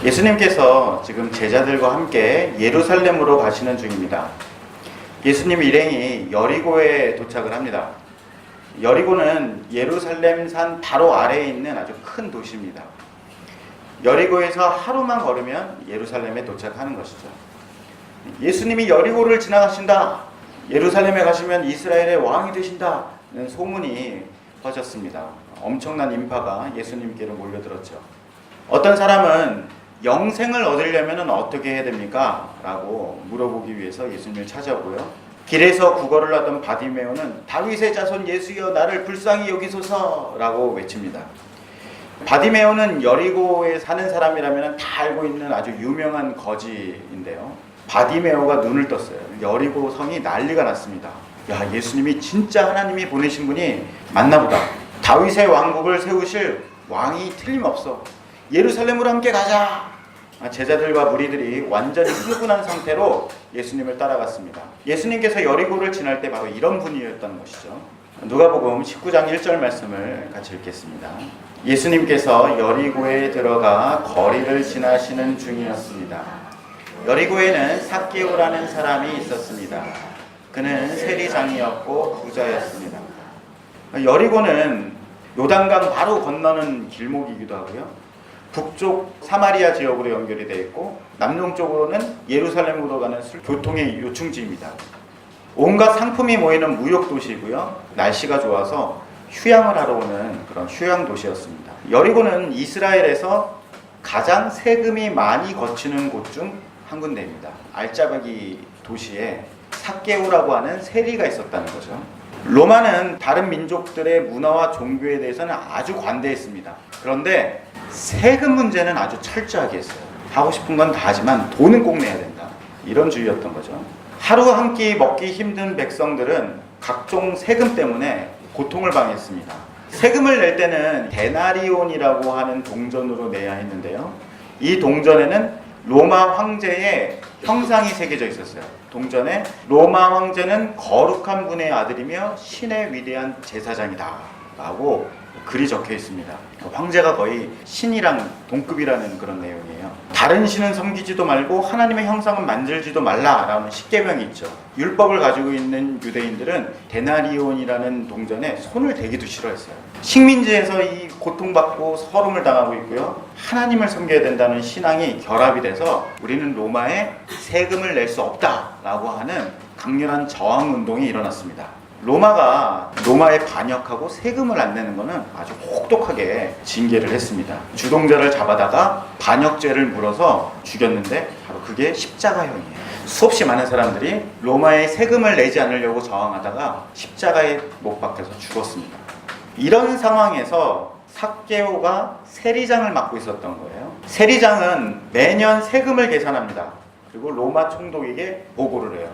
예수님께서 지금 제자들과 함께 예루살렘으로 가시는 중입니다. 예수님 일행이 여리고에 도착을 합니다. 여리고는 예루살렘산 바로 아래에 있는 아주 큰 도시입니다. 여리고에서 하루만 걸으면 예루살렘에 도착하는 것이죠. 예수님이 여리고를 지나가신다, 예루살렘에 가시면 이스라엘의 왕이 되신다는 소문이 퍼졌습니다. 엄청난 인파가 예수님께로 몰려들었죠. 어떤 사람은 영생을 얻으려면 어떻게 해야 됩니까? 라고 물어보기 위해서 예수님을 찾아오고요. 길에서 구걸을 하던 바디메오는 다윗의 자손 예수여 나를 불쌍히 여기소서 라고 외칩니다. 바디메오는 여리고에 사는 사람이라면 다 알고 있는 아주 유명한 거지인데요. 바디메오가 눈을 떴어요. 여리고 성이 난리가 났습니다. 야, 예수님이 진짜 하나님이 보내신 분이 맞나보다. 다윗의 왕국을 세우실 왕이 틀림없어. 예루살렘으로 함께 가자. 제자들과 무리들이 완전히 흥분한 상태로 예수님을 따라갔습니다. 예수님께서 여리고를 지날 때 바로 이런 분위기였던 것이죠. 누가복음 19장 1절 말씀을 같이 읽겠습니다. 예수님께서 여리고에 들어가 거리를 지나시는 중이었습니다. 여리고에는 삭개오라는 사람이 있었습니다. 그는 세리장이었고 부자였습니다. 여리고는 요단강 바로 건너는 길목이기도 하고요. 북쪽 사마리아 지역으로 연결이 되어 있고 남동쪽으로는 예루살렘으로 가는 교통의 요충지입니다. 온갖 상품이 모이는 무역 도시이고요. 날씨가 좋아서 휴양을 하러 오는 그런 휴양 도시였습니다. 여리고는 이스라엘에서 가장 세금이 많이 거치는 곳 중 한 군데입니다. 알짜배기 도시에 삭개오라고 하는 세리가 있었다는 거죠. 로마는 다른 민족들의 문화와 종교에 대해서는 아주 관대했습니다. 그런데 세금 문제는 아주 철저하게 했어요. 하고 싶은 건 다 하지만 돈은 꼭 내야 된다. 이런 주의였던 거죠. 하루 한 끼 먹기 힘든 백성들은 각종 세금 때문에 고통을 당했습니다. 세금을 낼 때는 데나리온이라고 하는 동전으로 내야 했는데요. 이 동전에는 로마 황제의 형상이 새겨져 있었어요. 동전에 로마 황제는 거룩한 분의 아들이며 신의 위대한 제사장이다 라고 글이 적혀 있습니다. 황제가 거의 신이랑 동급이라는 그런 내용이에요. 다른 신은 섬기지도 말고 하나님의 형상은 만들지도 말라라는 십계명이 있죠. 율법을 가지고 있는 유대인들은 데나리온이라는 동전에 손을 대기도 싫어했어요. 식민지에서 이 고통받고 서름을 당하고 있고요. 하나님을 섬겨야 된다는 신앙이 결합이 돼서 우리는 로마에 세금을 낼 수 없다라고 하는 강렬한 저항운동이 일어났습니다. 로마가 로마에 반역하고 세금을 안 내는 것은 아주 혹독하게 징계를 했습니다. 주동자를 잡아다가 반역죄를 물어서 죽였는데 바로 그게 십자가형이에요. 수없이 많은 사람들이 로마에 세금을 내지 않으려고 저항하다가 십자가에 못 박혀서 죽었습니다. 이런 상황에서 삭개오가 세리장을 맡고 있었던 거예요. 세리장은 매년 세금을 계산합니다. 그리고 로마 총독에게 보고를 해요.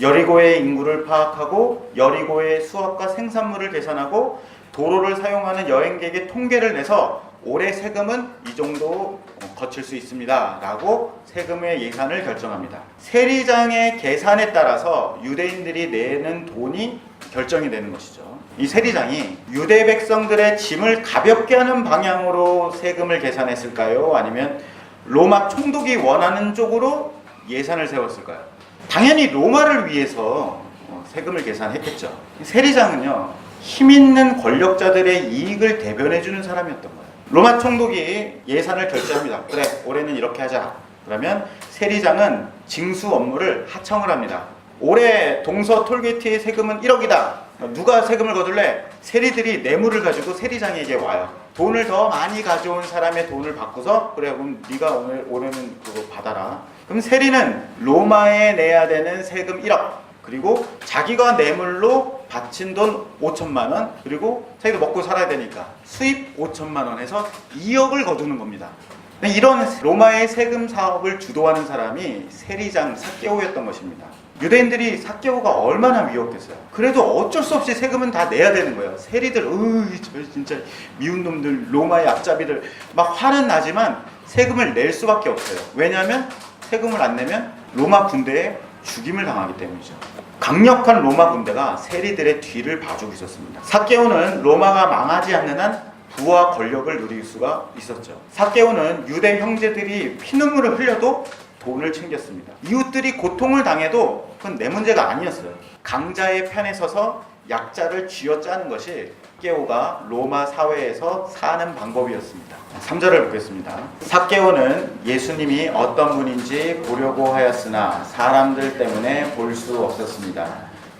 여리고의 인구를 파악하고 여리고의 수확과 생산물을 계산하고 도로를 사용하는 여행객의 통계를 내서 올해 세금은 이 정도 거칠 수 있습니다 라고 세금의 예산을 결정합니다. 세리장의 계산에 따라서 유대인들이 내는 돈이 결정이 되는 것이죠. 이 세리장이 유대 백성들의 짐을 가볍게 하는 방향으로 세금을 계산했을까요? 아니면 로마 총독이 원하는 쪽으로 예산을 세웠을까요? 당연히 로마를 위해서 세금을 계산했겠죠. 세리장은요, 힘 있는 권력자들의 이익을 대변해주는 사람이었던 거예요. 로마 총독이 예산을 결제합니다. 그래, 올해는 이렇게 하자. 그러면 세리장은 징수 업무를 하청을 합니다. 올해 동서 톨게이트의 세금은 1억이다. 누가 세금을 거둘래? 세리들이 뇌물을 가지고 세리장에게 와요. 돈을 더 많이 가져온 사람의 돈을 받고서 그래, 그럼 네가 올해는 그거 받아라. 그럼 세리는 로마에 내야 되는 세금 1억, 그리고 자기가 뇌물로 바친 돈 5천만 원, 그리고 자기도 먹고 살아야 되니까 수입 5천만 원 해서 2억을 거두는 겁니다. 이런 로마의 세금 사업을 주도하는 사람이 세리장 삭개오였던 것입니다. 유대인들이 삭개오가 얼마나 미웠겠어요. 그래도 어쩔 수 없이 세금은 다 내야 되는 거예요. 세리들, 저 진짜 미운 놈들, 로마의 앞잡이들 막 화는 나지만 세금을 낼 수밖에 없어요. 왜냐하면 세금을 안 내면 로마 군대에 죽임을 당하기 때문이죠. 강력한 로마 군대가 세리들의 뒤를 봐주고 있었습니다. 삭개오는 로마가 망하지 않는 한 부와 권력을 누릴 수가 있었죠. 삭개오는 유대 형제들이 피눈물을 흘려도 돈을 챙겼습니다. 이웃들이 고통을 당해도 그건 내 문제가 아니었어요. 강자의 편에 서서 약자를 쥐어짜는 것이 삭개오가 로마 사회에서 사는 방법이었습니다. 3절을 보겠습니다. 삭개오는 예수님이 어떤 분인지 보려고 하였으나 사람들 때문에 볼 수 없었습니다.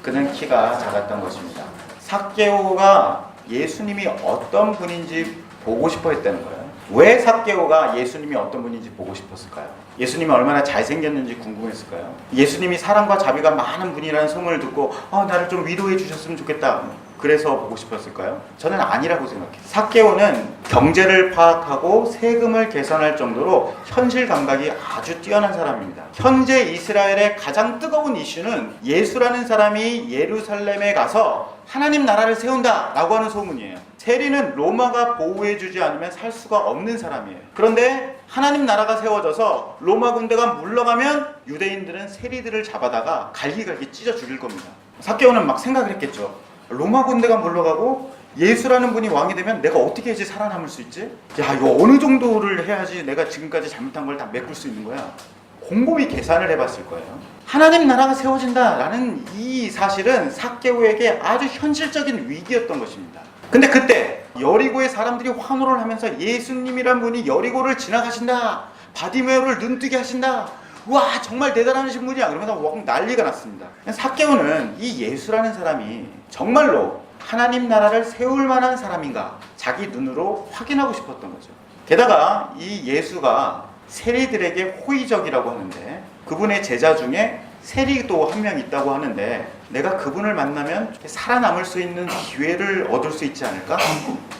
그는 키가 작았던 것입니다. 삭개오가 예수님이 어떤 분인지 보고 싶어 했다는 거예요. 왜 삭개오가 예수님이 어떤 분인지 보고 싶었을까요? 예수님이 얼마나 잘생겼는지 궁금했을까요? 예수님이 사랑과 자비가 많은 분이라는 소문을 듣고 나를 좀 위로해 주셨으면 좋겠다, 그래서 보고 싶었을까요? 저는 아니라고 생각해요. 삭개오는 경제를 파악하고 세금을 계산할 정도로 현실 감각이 아주 뛰어난 사람입니다. 현재 이스라엘의 가장 뜨거운 이슈는 예수라는 사람이 예루살렘에 가서 하나님 나라를 세운다 라고 하는 소문이에요. 세리는 로마가 보호해주지 않으면 살 수가 없는 사람이에요. 그런데 하나님 나라가 세워져서 로마 군대가 물러가면 유대인들은 세리들을 잡아다가 갈기갈기 찢어 죽일 겁니다. 삭개오는 막 생각을 했겠죠. 로마 군대가 물러가고 예수라는 분이 왕이 되면 내가 어떻게 해야지 살아남을 수 있지? 야, 이거 어느 정도를 해야지 내가 지금까지 잘못한 걸 다 메꿀 수 있는 거야? 곰곰이 계산을 해봤을 거예요. 하나님 나라가 세워진다라는 이 사실은 삭개오에게 아주 현실적인 위기였던 것입니다. 근데 그때 여리고의 사람들이 환호를 하면서 예수님이란 분이 여리고를 지나가신다, 바디메오를 눈뜨게 하신다, 와 정말 대단하신 분이야, 그러면서 막 난리가 났습니다. 삭개오는 이 예수라는 사람이 정말로 하나님 나라를 세울 만한 사람인가 자기 눈으로 확인하고 싶었던 거죠. 게다가 이 예수가 세리들에게 호의적이라고 하는데 그분의 제자 중에 세리도 한 명 있다고 하는데 내가 그분을 만나면 살아남을 수 있는 기회를 얻을 수 있지 않을까?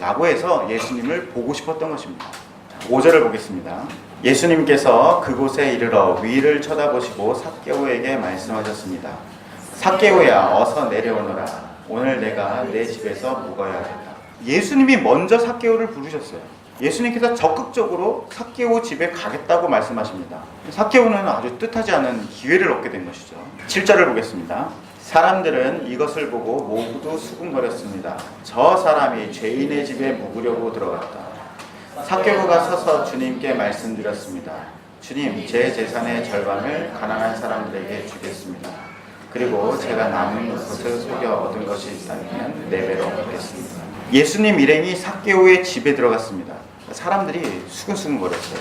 라고 해서 예수님을 보고 싶었던 것입니다. 5절을 보겠습니다. 예수님께서 그곳에 이르러 위를 쳐다보시고 삭개오에게 말씀하셨습니다. 삭개오야, 어서 내려오너라. 오늘 내가 내 집에서 묵어야겠다. 예수님이 먼저 삭개오를 부르셨어요. 예수님께서 적극적으로 삭개오 집에 가겠다고 말씀하십니다. 삭개오는 아주 뜻하지 않은 기회를 얻게 된 것이죠. 7절을 보겠습니다. 사람들은 이것을 보고 모두 수군거렸습니다. 저 사람이 죄인의 집에 묵으려고 들어갔다. 삭개오가 서서 주님께 말씀드렸습니다. 주님, 제 재산의 절반을 가난한 사람들에게 주겠습니다. 그리고 제가 남은 것을 속여 얻은 것이 있다면 4배로 갚겠습니다. 예수님 일행이 삭개오의 집에 들어갔습니다. 사람들이 수근수근거렸어요.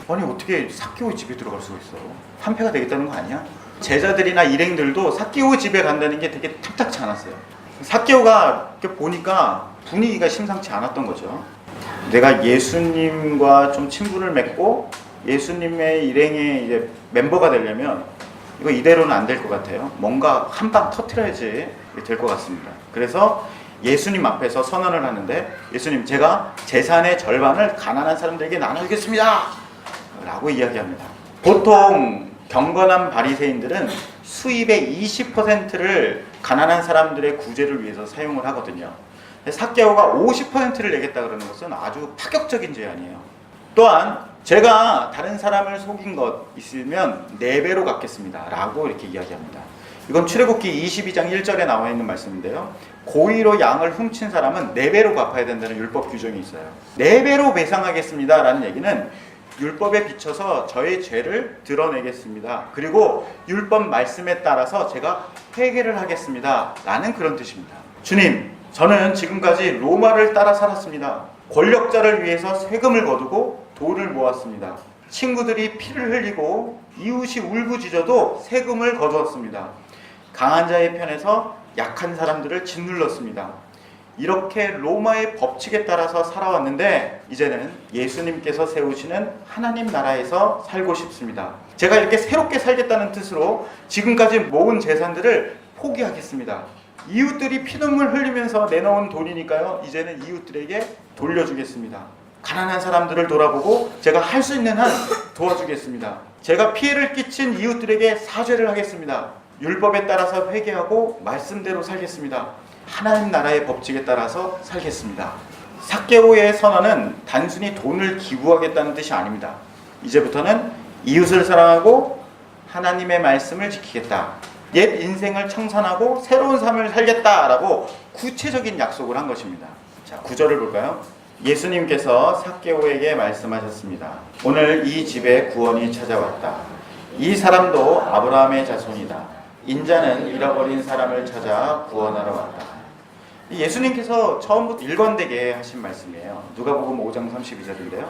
아니 어떻게 삭개오 집에 들어갈 수가 있어? 한패가 되겠다는 거 아니야? 제자들이나 일행들도 삭개오 집에 간다는 게 되게 탐탁치 않았어요. 삭개오가 이렇게 보니까 분위기가 심상치 않았던 거죠. 내가 예수님과 좀 친분을 맺고 예수님의 일행의 이제 멤버가 되려면 이거 이대로는 안 될 것 같아요. 뭔가 한 방 터트려야지 될 것 같습니다. 그래서 예수님 앞에서 선언을 하는데, 예수님, 제가 재산의 절반을 가난한 사람들에게 나눠주겠습니다 라고 이야기합니다. 보통 경건한 바리새인들은 수입의 20%를 가난한 사람들의 구제를 위해서 사용을 하거든요. 삭개오가 50%를 내겠다 그러는 것은 아주 파격적인 제안이에요. 또한 제가 다른 사람을 속인 것 있으면 4배로 갚겠습니다 라고 이렇게 이야기합니다. 이건 출애굽기 22장 1절에 나와 있는 말씀인데요. 고의로 양을 훔친 사람은 4배로 갚아야 된다는 율법 규정이 있어요. 4배로 배상하겠습니다 라는 얘기는 율법에 비춰서 저의 죄를 드러내겠습니다. 그리고 율법 말씀에 따라서 제가 회개를 하겠습니다 라는 그런 뜻입니다. 주님, 저는 지금까지 로마를 따라 살았습니다. 권력자를 위해서 세금을 거두고 돈을 모았습니다. 친구들이 피를 흘리고 이웃이 울부짖어도 세금을 거두었습니다. 강한 자의 편에서 약한 사람들을 짓눌렀습니다. 이렇게 로마의 법칙에 따라서 살아왔는데 이제는 예수님께서 세우시는 하나님 나라에서 살고 싶습니다. 제가 이렇게 새롭게 살겠다는 뜻으로 지금까지 모은 재산들을 포기하겠습니다. 이웃들이 피눈물 흘리면서 내놓은 돈이니까요, 이제는 이웃들에게 돌려주겠습니다. 가난한 사람들을 돌아보고 제가 할 수 있는 한 도와주겠습니다. 제가 피해를 끼친 이웃들에게 사죄를 하겠습니다. 율법에 따라서 회개하고 말씀대로 살겠습니다. 하나님 나라의 법칙에 따라서 살겠습니다. 삭개오의 선언은 단순히 돈을 기부하겠다는 뜻이 아닙니다. 이제부터는 이웃을 사랑하고 하나님의 말씀을 지키겠다. 옛 인생을 청산하고 새로운 삶을 살겠다라고 구체적인 약속을 한 것입니다. 자, 9절을 볼까요? 예수님께서 삭개오에게 말씀하셨습니다. 오늘 이 집에 구원이 찾아왔다. 이 사람도 아브라함의 자손이다. 인자는 잃어버린 사람을 찾아 구원하러 왔다. 예수님께서 처음부터 일관되게 하신 말씀이에요. 누가복음 5장 32절인데요.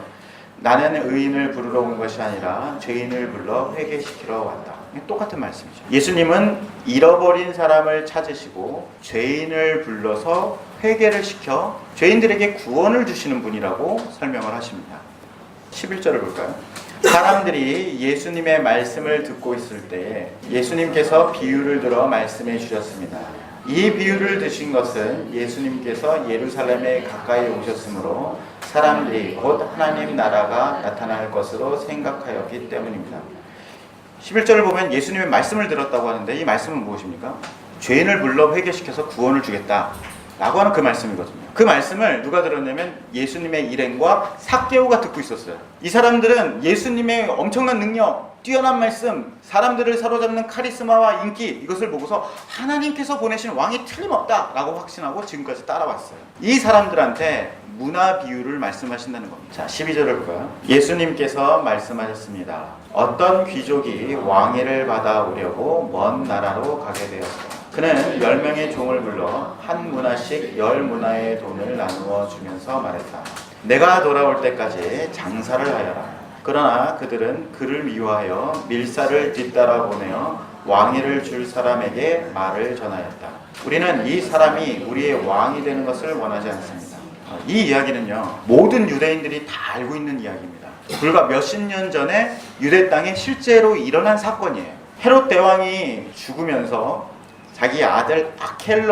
나는 의인을 부르러 온 것이 아니라 죄인을 불러 회개시키러 왔다. 똑같은 말씀이죠. 예수님은 잃어버린 사람을 찾으시고 죄인을 불러서 회개를 시켜 죄인들에게 구원을 주시는 분이라고 설명을 하십니다. 11절을 볼까요? 사람들이 예수님의 말씀을 듣고 있을 때에 예수님께서 비유를 들어 말씀해 주셨습니다. 이 비유를 드신 것은 예수님께서 예루살렘에 가까이 오셨으므로 사람들이 곧 하나님 나라가 나타날 것으로 생각하였기 때문입니다. 11절을 보면 예수님의 말씀을 들었다고 하는데 이 말씀은 무엇입니까? 죄인을 불러 회개시켜서 구원을 주겠다 라고 하는 그 말씀이거든요. 그 말씀을 누가 들었냐면 예수님의 일행과 삭개오가 듣고 있었어요. 이 사람들은 예수님의 엄청난 능력, 뛰어난 말씀, 사람들을 사로잡는 카리스마와 인기, 이것을 보고서 하나님께서 보내신 왕이 틀림없다 라고 확신하고 지금까지 따라왔어요. 이 사람들한테 문화 비유를 말씀하신다는 겁니다. 자, 12절을 볼까요? 예수님께서 말씀하셨습니다. 어떤 귀족이 왕위를 받아오려고 먼 나라로 가게 되었다. 그는 10명의 종을 불러 한 문화씩 10문화의 돈을 나누어 주면서 말했다. 내가 돌아올 때까지 장사를 하여라. 그러나 그들은 그를 미워하여 밀사를 뒤따라 보내어 왕위를 줄 사람에게 말을 전하였다. 우리는 이 사람이 우리의 왕이 되는 것을 원하지 않습니다. 이 이야기는요, 모든 유대인들이 다 알고 있는 이야기입니다. 불과 몇십 년 전에 유대 땅에 실제로 일어난 사건이에요. 헤롯 대왕이 죽으면서 자기 아들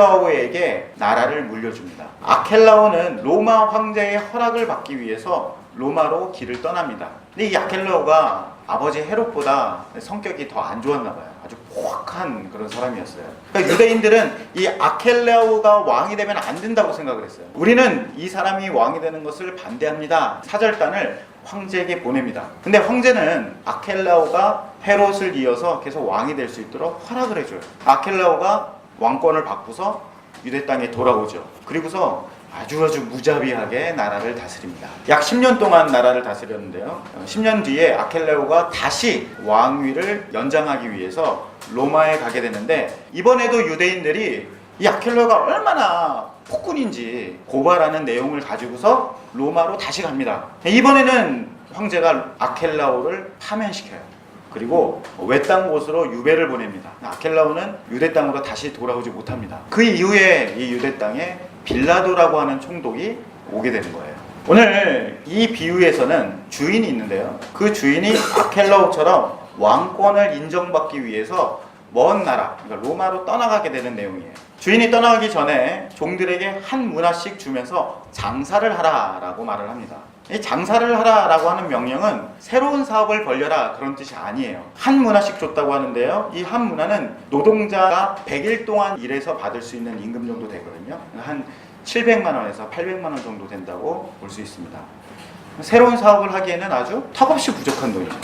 아켈라오에게 나라를 물려줍니다. 아켈라오는 로마 황제의 허락을 받기 위해서 로마로 길을 떠납니다. 근데 이 아켈라오가 아버지 헤롯보다 성격이 더 안 좋았나 봐요. 아주 포악한 그런 사람이었어요. 그러니까 유대인들은 이 아켈라오가 왕이 되면 안 된다고 생각을 했어요. 우리는 이 사람이 왕이 되는 것을 반대합니다. 사절단을 황제에게 보냅니다. 근데 황제는 아켈라오가 헤롯을 이어서 계속 왕이 될 수 있도록 허락을 해줘요. 아켈라오가 왕권을 바꾸서 유대 땅에 돌아오죠. 그리고서 아주 무자비하게 나라를 다스립니다. 약 10년 동안 나라를 다스렸는데요. 10년 뒤에 아켈레오가 다시 왕위를 연장하기 위해서 로마에 가게 되는데, 이번에도 유대인들이 이 아켈레오가 얼마나 폭군인지 고발하는 내용을 가지고서 로마로 다시 갑니다. 이번에는 황제가 아켈라오를 파면시켜요. 그리고 외딴 곳으로 유배를 보냅니다. 아켈라오는 유대 땅으로 다시 돌아오지 못합니다. 그 이후에 이 유대 땅에 빌라도라고 하는 총독이 오게 되는 거예요. 오늘 이 비유에서는 주인이 있는데요. 그 주인이 아켈라오처럼 왕권을 인정받기 위해서 먼 나라, 그러니까 로마로 떠나가게 되는 내용이에요. 주인이 떠나가기 전에 종들에게 한 문화씩 주면서 장사를 하라라고 말을 합니다. 이 장사를 하라라고 하는 명령은 새로운 사업을 벌려라 그런 뜻이 아니에요. 한 문화씩 줬다고 하는데요. 이 한 문화는 노동자가 100일 동안 일해서 받을 수 있는 임금 정도 되거든요. 한 700만 원에서 800만 원 정도 된다고 볼 수 있습니다. 새로운 사업을 하기에는 아주 턱없이 부족한 돈이죠.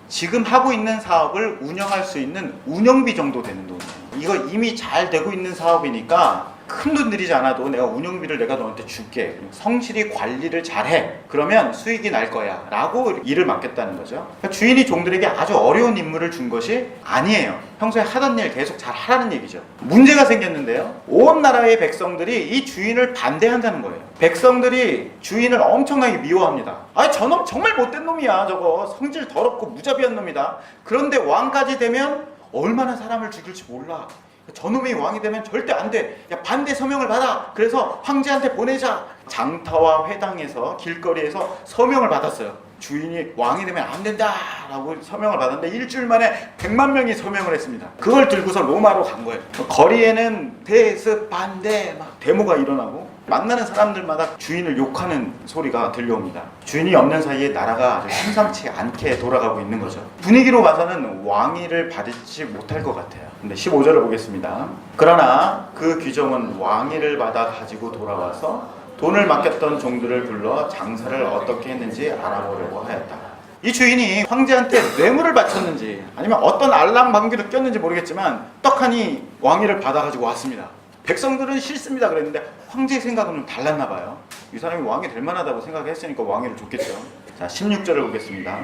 지금 하고 있는 사업을 운영할 수 있는 운영비 정도 되는 돈이에요. 이거 이미 잘 되고 있는 사업이니까 큰 돈 들이지 않아도 내가 운영비를 내가 너한테 줄게. 성실히 관리를 잘해. 그러면 수익이 날 거야. 라고 일을 맡겼다는 거죠. 그러니까 주인이 종들에게 아주 어려운 임무를 준 것이 아니에요. 평소에 하던 일 계속 잘 하라는 얘기죠. 문제가 생겼는데요. 온 나라의 백성들이 이 주인을 반대한다는 거예요. 백성들이 주인을 엄청나게 미워합니다. 아, 저놈 정말 못된 놈이야. 저거 성질 더럽고 무자비한 놈이다. 그런데 왕까지 되면 얼마나 사람을 죽일지 몰라. 저놈이 왕이 되면 절대 안 돼. 야, 반대 서명을 받아. 그래서 황제한테 보내자. 장터와 회당에서 길거리에서 서명을 받았어요. 주인이 왕이 되면 안 된다라고 서명을 받았는데 일주일 만에 100만 명이 서명을 했습니다. 그걸 들고서 로마로 간 거예요. 거리에는 대습 반대 막 데모가 일어나고 만나는 사람들마다 주인을 욕하는 소리가 들려옵니다. 주인이 없는 사이에 나라가 아주 심상치 않게 돌아가고 있는 거죠. 분위기로 봐서는 왕위를 받지 못할 것 같아요. 근데 15절을 보겠습니다. 그러나 그 귀정은 왕위를 받아 가지고 돌아와서 돈을 맡겼던 종들을 불러 장사를 어떻게 했는지 알아보려고 하였다. 이 주인이 황제한테 뇌물을 바쳤는지 아니면 어떤 알랑방귀를 꼈는지 모르겠지만 떡하니 왕위를 받아가지고 왔습니다. 백성들은 싫습니다 그랬는데 황제의 생각은 좀 달랐나 봐요. 이 사람이 왕이 될 만하다고 생각했으니까 왕위를 줬겠죠. 자, 16절을 보겠습니다.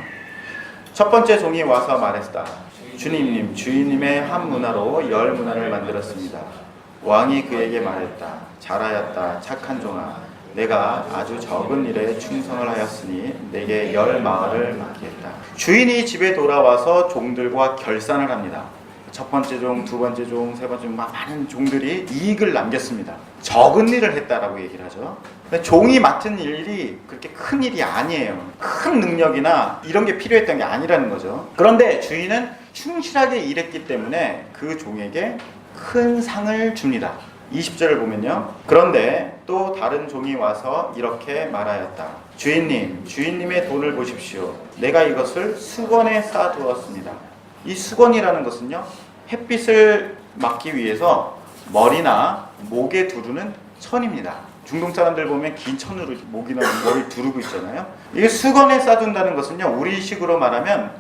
첫 번째 종이 와서 말했다. 주님님, 주인님의 한 문화로 10문화를 만들었습니다. 왕이 그에게 말했다. 잘하였다, 착한 종아. 내가 아주 적은 일에 충성을 하였으니 내게 10마을을 맡기겠다. 주인이 집에 돌아와서 종들과 결산을 합니다. 첫 번째 종, 두 번째 종, 세 번째 종, 많은 종들이 이익을 남겼습니다. 적은 일을 했다라고 얘기를 하죠. 종이 맡은 일이 그렇게 큰 일이 아니에요. 큰 능력이나 이런 게 필요했던 게 아니라는 거죠. 그런데 주인은 충실하게 일했기 때문에 그 종에게 큰 상을 줍니다. 20절을 보면요. 그런데 또 다른 종이 와서 이렇게 말하였다. 주인님, 주인님의 돈을 보십시오. 내가 이것을 수건에 쌓아두었습니다. 이 수건이라는 것은요, 햇빛을 막기 위해서 머리나 목에 두르는 천입니다. 중동 사람들 보면 긴 천으로 목이나 머리를 두르고 있잖아요. 이게 수건에 싸둔다는 것은요, 우리식으로 말하면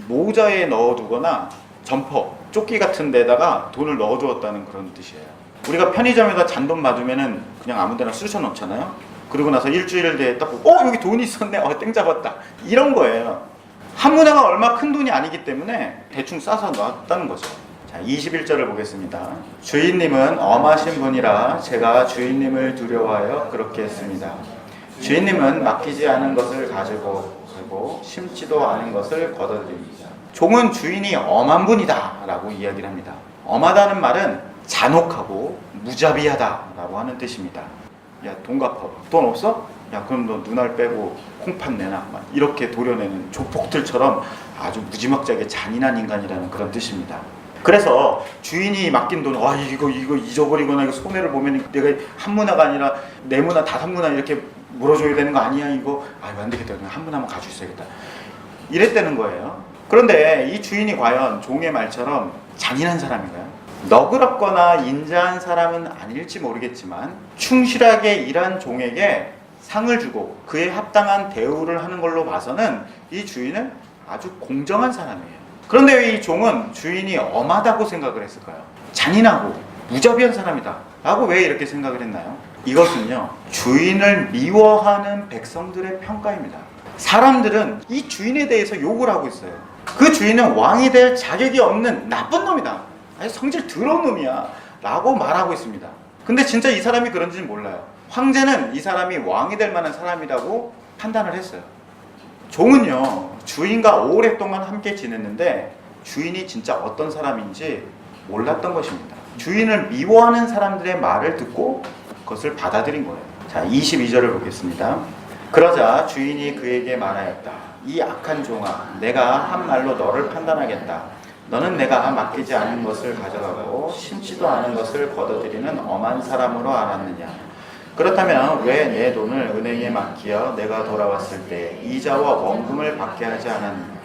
모자에 넣어두거나 점퍼, 조끼 같은 데다가 돈을 넣어두었다는 그런 뜻이에요. 우리가 편의점에다 잔돈 맞으면은 그냥 아무 데나 쑤셔 넣잖아요. 그러고 나서 일주일 뒤에 딱 보고 여기 돈이 있었네, 땡 잡았다, 이런 거예요. 한 문화가 얼마 큰 돈이 아니기 때문에 대충 싸서 놨다는 거죠. 자, 21절을 보겠습니다. 주인님은 엄하신 분이라 제가 주인님을 두려워하여 그렇게 했습니다. 주인님은 맡기지 않은 것을 가지고 심지도 않은 것을 거둬들입니다. 종은 주인이 엄한 분이다 라고 이야기를 합니다. 엄하다는 말은 잔혹하고 무자비하다 라고 하는 뜻입니다. 야, 돈 갚아. 돈 없어? 야, 그럼 너 눈알 빼고 콩팥 내놔. 막 이렇게 도려내는 조폭들처럼 아주 무지막지하게 잔인한 인간이라는 그런 뜻입니다. 그래서 주인이 맡긴 돈, 이거 잊어버리거나 이거 손해를 보면 내가 한 문화가 아니라 네 문화, 다섯 문화 이렇게 물어줘야 되는 거 아니야? 이거 안 되겠다. 그냥 한 문화만 가지고 있어야겠다. 이랬다는 거예요. 그런데 이 주인이 과연 종의 말처럼 잔인한 사람인가요? 너그럽거나 인자한 사람은 아닐지 모르겠지만 충실하게 일한 종에게 상을 주고 그에 합당한 대우를 하는 걸로 봐서는 이 주인은 아주 공정한 사람이에요. 그런데 왜 이 종은 주인이 엄하다고 생각을 했을까요? 잔인하고 무자비한 사람이다 라고 왜 이렇게 생각을 했나요? 이것은요, 주인을 미워하는 백성들의 평가입니다. 사람들은 이 주인에 대해서 욕을 하고 있어요. 그 주인은 왕이 될 자격이 없는 나쁜 놈이다, 성질 더러운 놈이야 라고 말하고 있습니다. 근데 진짜 이 사람이 그런지는 몰라요. 황제는 이 사람이 왕이 될 만한 사람이라고 판단을 했어요. 종은요, 주인과 오랫동안 함께 지냈는데 주인이 진짜 어떤 사람인지 몰랐던 것입니다. 주인을 미워하는 사람들의 말을 듣고 그것을 받아들인 거예요. 자, 22절을 보겠습니다. 그러자 주인이 그에게 말하였다. 이 악한 종아, 내가 한 말로 너를 판단하겠다. 너는 내가 맡기지 않은 것을 가져가고 심지도 않은 것을 거둬들이는 엄한 사람으로 알았느냐? 그렇다면 왜 내 돈을 은행에 맡기어 내가 돌아왔을 때 이자와 원금을 받게 하지 않았느냐?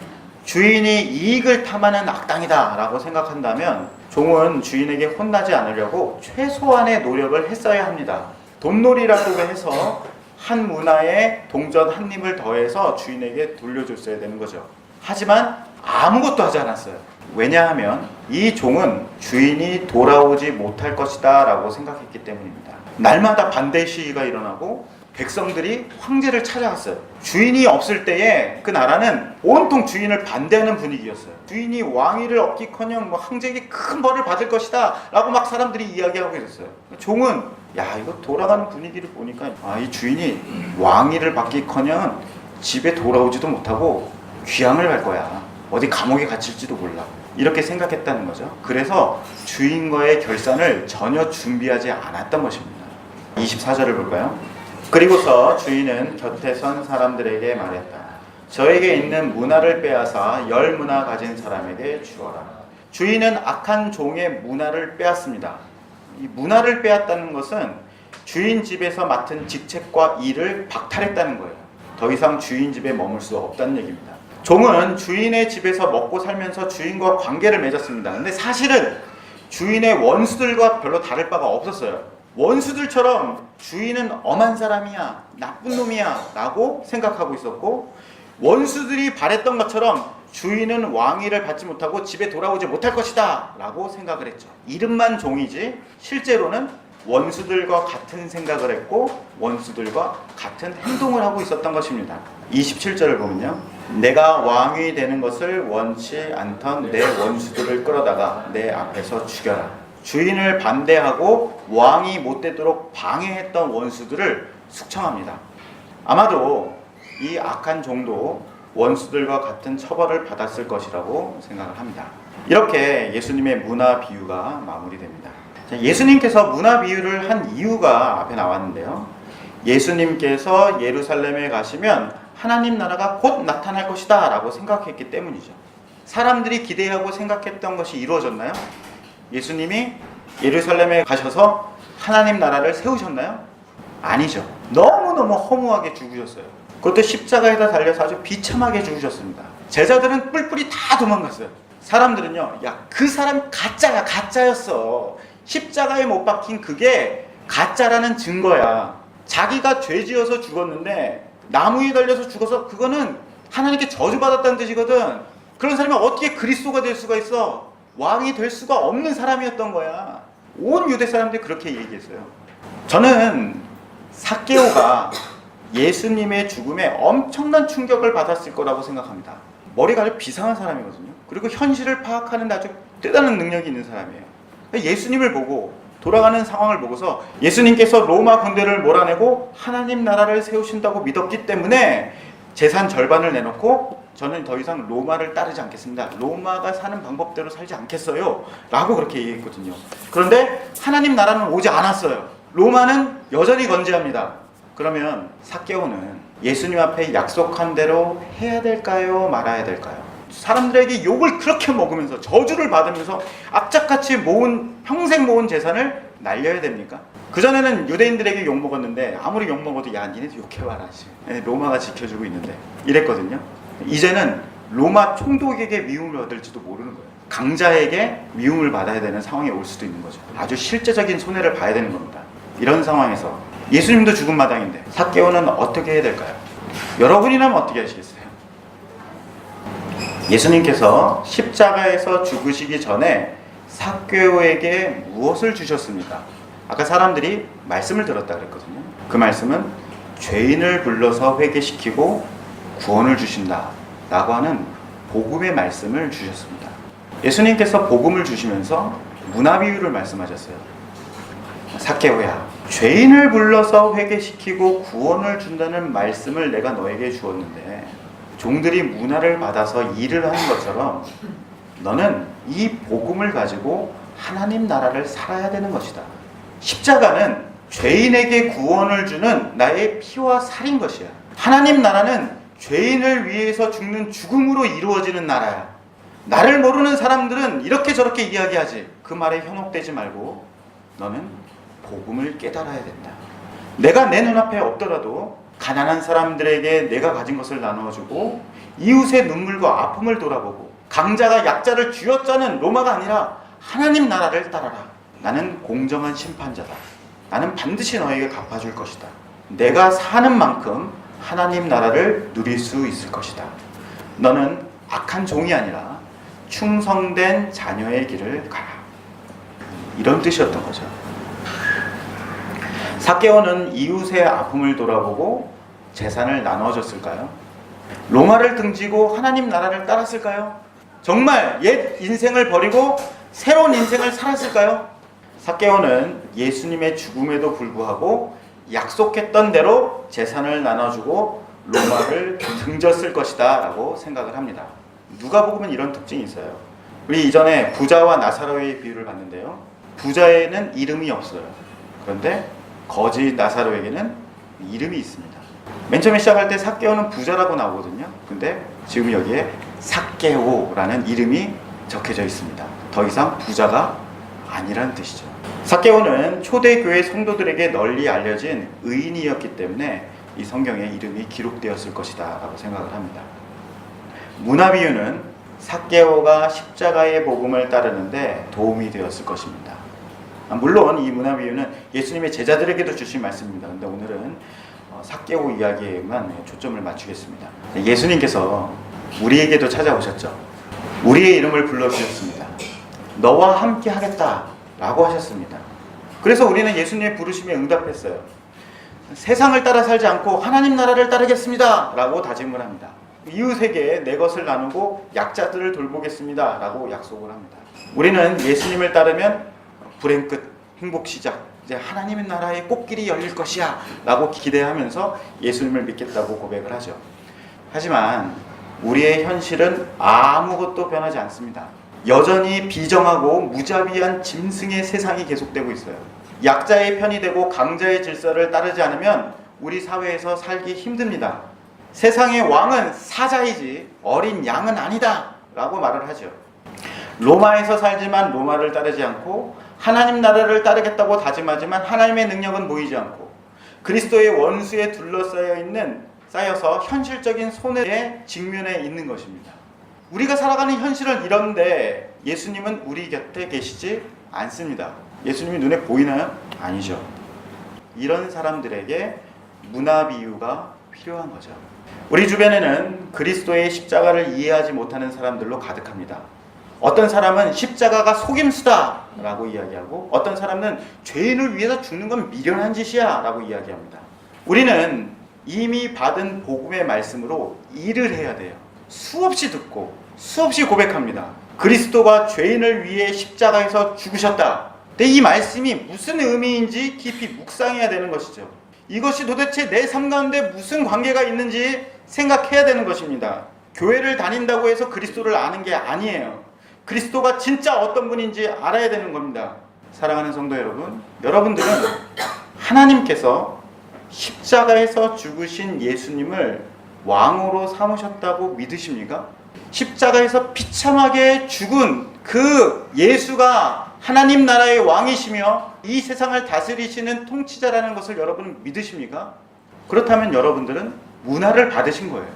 주인이 이익을 탐하는 악당이다 라고 생각한다면 종은 주인에게 혼나지 않으려고 최소한의 노력을 했어야 합니다. 돈놀이라고 해서 한 문화에 동전 한 입을 더해서 주인에게 돌려줬어야 되는 거죠. 하지만 아무것도 하지 않았어요. 왜냐하면 이 종은 주인이 돌아오지 못할 것이다 라고 생각했기 때문입니다. 날마다 반대 시위가 일어나고 백성들이 황제를 찾아갔어요. 주인이 없을 때에 그 나라는 온통 주인을 반대하는 분위기였어요. 주인이 왕위를 얻기커녕 황제에게 큰 벌을 받을 것이다 라고 막 사람들이 이야기하고 있었어요. 종은 이거 돌아가는 분위기를 보니까 이 주인이 왕위를 받기커녕 집에 돌아오지도 못하고 귀향을 갈 거야. 어디 감옥에 갇힐지도 몰라. 이렇게 생각했다는 거죠. 그래서 주인과의 결산을 전혀 준비하지 않았던 것입니다. 24절을 볼까요? 그리고서 주인은 곁에 선 사람들에게 말했다. 저에게 있는 문화를 빼앗아 10문화 가진 사람에게 주어라. 주인은 악한 종의 문화를 빼앗습니다. 이 문화를 빼앗다는 것은 주인 집에서 맡은 직책과 일을 박탈했다는 거예요. 더 이상 주인 집에 머물 수 없다는 얘기입니다. 종은 주인의 집에서 먹고 살면서 주인과 관계를 맺었습니다. 근데 사실은 주인의 원수들과 별로 다를 바가 없었어요. 원수들처럼 주인은 엄한 사람이야, 나쁜 놈이야 라고 생각하고 있었고, 원수들이 바랬던 것처럼 주인은 왕위를 받지 못하고 집에 돌아오지 못할 것이다 라고 생각을 했죠. 이름만 종이지 실제로는 원수들과 같은 생각을 했고 원수들과 같은 행동을 하고 있었던 것입니다. 27절을 보면요. 내가 왕이 되는 것을 원치 않던 내 원수들을 끌어다가 내 앞에서 죽여라. 주인을 반대하고 왕이 못 되도록 방해했던 원수들을 숙청합니다. 아마도 이 악한 종도 원수들과 같은 처벌을 받았을 것이라고 생각을 합니다. 이렇게 예수님의 문화 비유가 마무리됩니다. 예수님께서 문화 비유를 한 이유가 앞에 나왔는데요. 예수님께서 예루살렘에 가시면 하나님 나라가 곧 나타날 것이다 라고 생각했기 때문이죠. 사람들이 기대하고 생각했던 것이 이루어졌나요? 예수님이 예루살렘에 가셔서 하나님 나라를 세우셨나요? 아니죠. 너무너무 허무하게 죽으셨어요. 그것도 십자가에다 달려서 아주 비참하게 죽으셨습니다. 제자들은 뿔뿔이 다 도망갔어요. 사람들은요, 야, 그 사람 가짜야, 가짜였어. 십자가에 못 박힌 그게 가짜라는 증거야. 자기가 죄 지어서 죽었는데 나무 위에 달려서 죽어서 그거는 하나님께 저주받았다는 뜻이거든. 그런 사람이 어떻게 그리스도가 될 수가 있어? 왕이 될 수가 없는 사람이었던 거야. 온 유대 사람들이 그렇게 얘기했어요. 저는 삭개오가 예수님의 죽음에 엄청난 충격을 받았을 거라고 생각합니다. 머리가 아주 비상한 사람이거든요. 그리고 현실을 파악하는 아주 대단한 능력이 있는 사람이에요. 예수님을 보고 돌아가는 상황을 보고서 예수님께서 로마 군대를 몰아내고 하나님 나라를 세우신다고 믿었기 때문에 재산 절반을 내놓고 저는 더 이상 로마를 따르지 않겠습니다. 로마가 사는 방법대로 살지 않겠어요. 라고 그렇게 얘기했거든요. 그런데 하나님 나라는 오지 않았어요. 로마는 여전히 건재합니다. 그러면 삭개오는 예수님 앞에 약속한 대로 해야 될까요? 말아야 될까요? 사람들에게 욕을 그렇게 먹으면서 저주를 받으면서 악착같이 평생 모은 재산을 날려야 됩니까? 그전에는 유대인들에게 욕 먹었는데 아무리 욕 먹어도 야, 니네 욕해봐라. 로마가 지켜주고 있는데 이랬거든요. 이제는 로마 총독에게 미움을 받을지도 모르는 거예요. 강자에게 미움을 받아야 되는 상황이 올 수도 있는 거죠. 아주 실제적인 손해를 봐야 되는 겁니다. 이런 상황에서 예수님도 죽은 마당인데 삭개오는 어떻게 해야 될까요? 여러분이라면 어떻게 하시겠어요? 예수님께서 십자가에서 죽으시기 전에 삭개오에게 무엇을 주셨습니까? 아까 사람들이 말씀을 들었다 그랬거든요. 그 말씀은 죄인을 불러서 회개시키고 구원을 주신다 라고 하는 복음의 말씀을 주셨습니다. 예수님께서 복음을 주시면서 문화 비유를 말씀하셨어요. 삭개오야, 죄인을 불러서 회개시키고 구원을 준다는 말씀을 내가 너에게 주었는데 종들이 문화를 받아서 일을 하는 것처럼 너는 이 복음을 가지고 하나님 나라를 살아야 되는 것이다. 십자가는 죄인에게 구원을 주는 나의 피와 살인 것이야. 하나님 나라는 죄인을 위해서 죽는 죽음으로 이루어지는 나라야. 나를 모르는 사람들은 이렇게 저렇게 이야기하지. 그 말에 현혹되지 말고 너는 복음을 깨달아야 된다. 내가 내 눈앞에 없더라도 가난한 사람들에게 내가 가진 것을 나누어주고 이웃의 눈물과 아픔을 돌아보고 강자가 약자를 쥐어짜는 로마가 아니라 하나님 나라를 따라라. 나는 공정한 심판자다. 나는 반드시 너에게 갚아줄 것이다. 내가 사는 만큼 하나님 나라를 누릴 수 있을 것이다. 너는 악한 종이 아니라 충성된 자녀의 길을 가라. 이런 뜻이었던 거죠. 삭개오는 이웃의 아픔을 돌아보고 재산을 나눠줬을까요? 로마를 등지고 하나님 나라를 따랐을까요? 정말 옛 인생을 버리고 새로운 인생을 살았을까요? 삭개오는 예수님의 죽음에도 불구하고 약속했던 대로 재산을 나눠주고 로마를 등졌을 것이다 라고 생각을 합니다. 누가복음은 이런 특징이 있어요. 우리 이전에 부자와 나사로의 비유를 봤는데요. 부자에는 이름이 없어요. 그런데 거지 나사로에게는 이름이 있습니다. 맨 처음에 시작할 때 삭개오는 부자라고 나오거든요. 근데 지금 여기에 삭개오라는 이름이 적혀져 있습니다. 더 이상 부자가 아니라는 뜻이죠. 삭개오는 초대교회 성도들에게 널리 알려진 의인이었기 때문에 이 성경에 이름이 기록되었을 것이다 라고 생각을 합니다. 문화 비유는 삭개오가 십자가의 복음을 따르는데 도움이 되었을 것입니다. 물론 이 문화 비유는 예수님의 제자들에게도 주신 말씀입니다. 그런데 오늘은 삭개오 이야기에만 초점을 맞추겠습니다. 예수님께서 우리에게도 찾아오셨죠. 우리의 이름을 불러주셨습니다. 너와 함께 하겠다 라고 하셨습니다. 그래서 우리는 예수님의 부르심에 응답했어요. 세상을 따라 살지 않고 하나님 나라를 따르겠습니다 라고 다짐을 합니다. 이웃에게 내 것을 나누고 약자들을 돌보겠습니다 라고 약속을 합니다. 우리는 예수님을 따르면 불행 끝, 행복 시작, 이제 하나님의 나라의 꽃길이 열릴 것이야 라고 기대하면서 예수님을 믿겠다고 고백을 하죠. 하지만 우리의 현실은 아무것도 변하지 않습니다. 여전히 비정하고 무자비한 짐승의 세상이 계속되고 있어요. 약자의 편이 되고 강자의 질서를 따르지 않으면 우리 사회에서 살기 힘듭니다. 세상의 왕은 사자이지 어린 양은 아니다 라고 말을 하죠. 로마에서 살지만 로마를 따르지 않고 하나님 나라를 따르겠다고 다짐하지만 하나님의 능력은 보이지 않고 그리스도의 원수에 쌓여서 현실적인 손해에 직면해 있는 것입니다. 우리가 살아가는 현실은 이런데 예수님은 우리 곁에 계시지 않습니다. 예수님이 눈에 보이나요? 아니죠. 이런 사람들에게 문화 비유가 필요한 거죠. 우리 주변에는 그리스도의 십자가를 이해하지 못하는 사람들로 가득합니다. 어떤 사람은 십자가가 속임수다 라고 이야기하고 어떤 사람은 죄인을 위해서 죽는 건 미련한 짓이야 라고 이야기합니다. 우리는 이미 받은 복음의 말씀으로 일을 해야 돼요. 수없이 듣고 수없이 고백합니다. 그리스도가 죄인을 위해 십자가에서 죽으셨다. 근데 이 말씀이 무슨 의미인지 깊이 묵상해야 되는 것이죠. 이것이 도대체 내 삶 가운데 무슨 관계가 있는지 생각해야 되는 것입니다. 교회를 다닌다고 해서 그리스도를 아는 게 아니에요. 그리스도가 진짜 어떤 분인지 알아야 되는 겁니다. 사랑하는 성도 여러분, 여러분들은 하나님께서 십자가에서 죽으신 예수님을 왕으로 삼으셨다고 믿으십니까? 십자가에서 비참하게 죽은 그 예수가 하나님 나라의 왕이시며 이 세상을 다스리시는 통치자라는 것을 여러분은 믿으십니까? 그렇다면 여러분들은 문화를 받으신 거예요.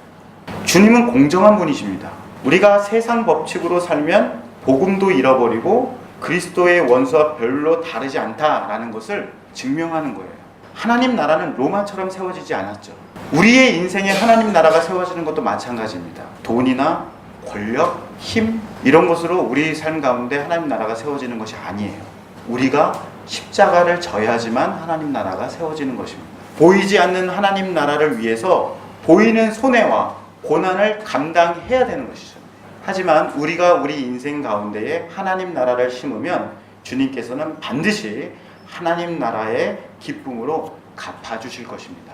주님은 공정한 분이십니다. 우리가 세상 법칙으로 살면 복음도 잃어버리고 그리스도의 원수와 별로 다르지 않다라는 것을 증명하는 거예요. 하나님 나라는 로마처럼 세워지지 않았죠. 우리의 인생에 하나님 나라가 세워지는 것도 마찬가지입니다. 돈이나 권력, 힘 이런 것으로 우리 삶 가운데 하나님 나라가 세워지는 것이 아니에요. 우리가 십자가를 져야지만 하나님 나라가 세워지는 것입니다. 보이지 않는 하나님 나라를 위해서 보이는 손해와 고난을 감당해야 되는 것이죠. 하지만 우리가 우리 인생 가운데에 하나님 나라를 심으면 주님께서는 반드시 하나님 나라의 기쁨으로 갚아주실 것입니다.